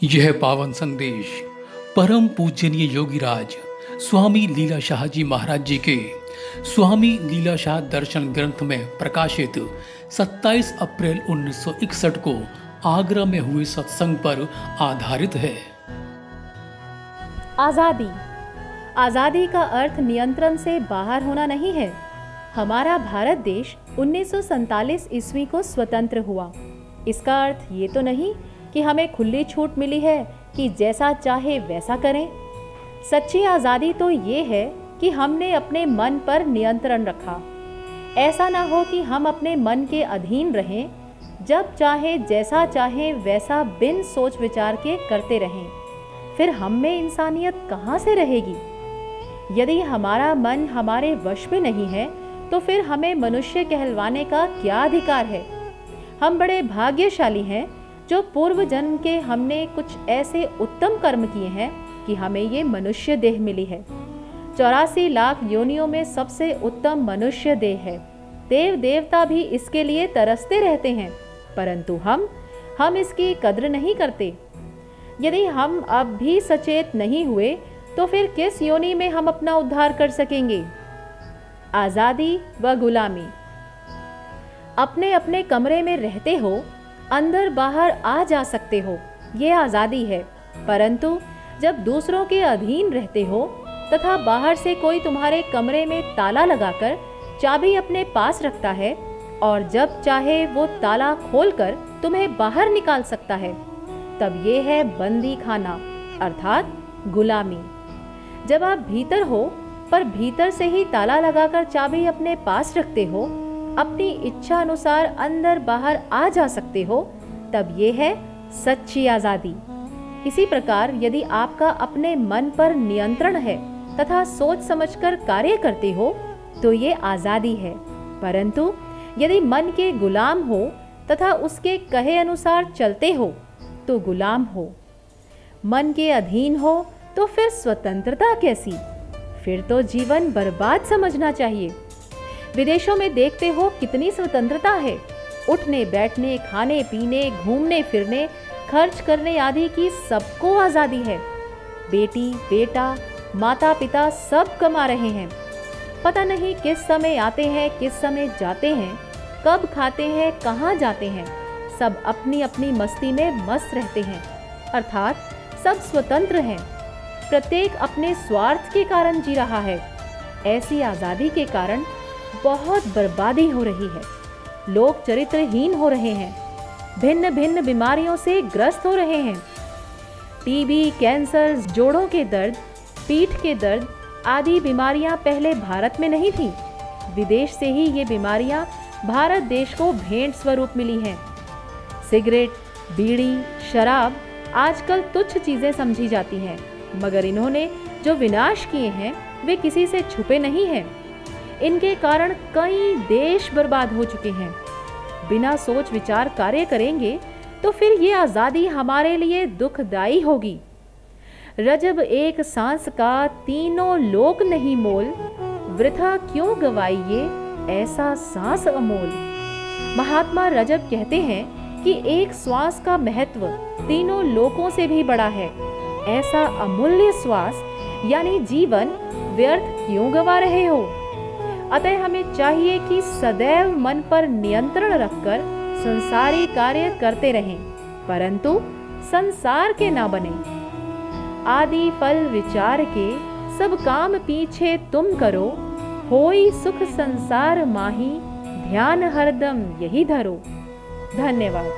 यह पावन संदेश परम पूजनीय योगीराज स्वामी लीलाशाह जी महाराज जी के स्वामी लीलाशाह दर्शन ग्रंथ में प्रकाशित 27 अप्रैल 1961 को आगरा में हुए सत्संग पर आधारित है। आजादी। आजादी का अर्थ नियंत्रण से बाहर होना नहीं है। हमारा भारत देश 1947 ईस्वी को स्वतंत्र हुआ। इसका अर्थ ये तो नहीं कि हमें खुली छूट मिली है कि जैसा चाहे वैसा करें। सच्ची आज़ादी तो ये है कि हमने अपने मन पर नियंत्रण रखा। ऐसा ना हो कि हम अपने मन के अधीन रहें, जब चाहे जैसा चाहे वैसा बिन सोच विचार के करते रहें। फिर हम में इंसानियत कहाँ से रहेगी? यदि हमारा मन हमारे वश में नहीं है तो फिर हमें मनुष्य कहलवाने का क्या अधिकार है? हम बड़े भाग्यशाली हैं जो पूर्व जन्म के हमने कुछ ऐसे उत्तम कर्म किए हैं कि हमें ये मनुष्य देह मिली है। 84 लाख योनियों में सबसे उत्तम मनुष्य देह है। देव देवता भी इसके लिए तरसते रहते हैं, परंतु हम इसकी कद्र नहीं करते। यदि हम अब भी सचेत नहीं हुए तो फिर किस योनि में हम अपना उद्धार कर सकेंगे? आज़ादी व गुलामी। अपने अपने कमरे में रहते हो, अंदर बाहर आ जा सकते हो, ये आज़ादी है। परंतु जब दूसरों के अधीन रहते हो तथा बाहर से कोई तुम्हारे कमरे में ताला लगाकर चाबी अपने पास रखता है और जब चाहे वो ताला खोलकर तुम्हें बाहर निकाल सकता है, तब ये है बंदी खाना अर्थात गुलामी। जब आप भीतर हो पर भीतर से ही ताला लगाकर चाबी अपने पास रखते हो, अपनी इच्छा अनुसार अंदर बाहर आ जा सकते हो, तब ये है सच्ची आज़ादी। इसी प्रकार यदि आपका अपने मन पर नियंत्रण है तथा सोच समझकर कार्य करते हो तो ये आज़ादी है। परंतु यदि मन के गुलाम हो तथा उसके कहे अनुसार चलते हो तो गुलाम हो। मन के अधीन हो तो फिर स्वतंत्रता कैसी? फिर तो जीवन बर्बाद समझना चाहिए। विदेशों में देखते हो कितनी स्वतंत्रता है। उठने बैठने, खाने पीने, घूमने फिरने, खर्च करने आदि की सबको आज़ादी है। बेटी बेटा, माता पिता सब कमा रहे हैं। पता नहीं किस समय आते हैं, किस समय जाते हैं, कब खाते हैं, कहाँ जाते हैं। सब अपनी अपनी मस्ती में मस्त रहते हैं, अर्थात सब स्वतंत्र हैं। प्रत्येक अपने स्वार्थ के कारण जी रहा है। ऐसी आज़ादी के कारण बहुत बर्बादी हो रही है। लोग चरित्रहीन हो रहे हैं, भिन्न भिन्न बीमारियों से ग्रस्त हो रहे हैं। टीबी, कैंसर, जोड़ों के दर्द, पीठ के दर्द आदि बीमारियां पहले भारत में नहीं थीं। विदेश से ही ये बीमारियां भारत देश को भेंट स्वरूप मिली हैं। सिगरेट, बीड़ी, शराब आजकल तुच्छ चीजें समझी जाती हैं, मगर इन्होंने जो विनाश किए हैं वे किसी से छुपे नहीं हैं। इनके कारण कई देश बर्बाद हो चुके हैं। बिना सोच विचार कार्य करेंगे तो फिर ये आज़ादी हमारे लिए दुखदाई होगी। रजब एक सांस का तीनों लोक नहीं मोल, वृथा क्यों गवाइए ऐसा सांस अमोल। महात्मा रजब कहते हैं कि एक श्वास का महत्व तीनों लोकों से भी बड़ा है। ऐसा अमूल्य श्वास यानी जीवन व्यर्थ क्यों गवा रहे हो? अतः हमें चाहिए कि सदैव मन पर नियंत्रण रखकर संसारी कार्य करते रहें, परंतु संसार के ना बने। आदि फल विचार के सब काम पीछे तुम करो, होई सुख संसार माही ध्यान हरदम यही धरो। धन्यवाद।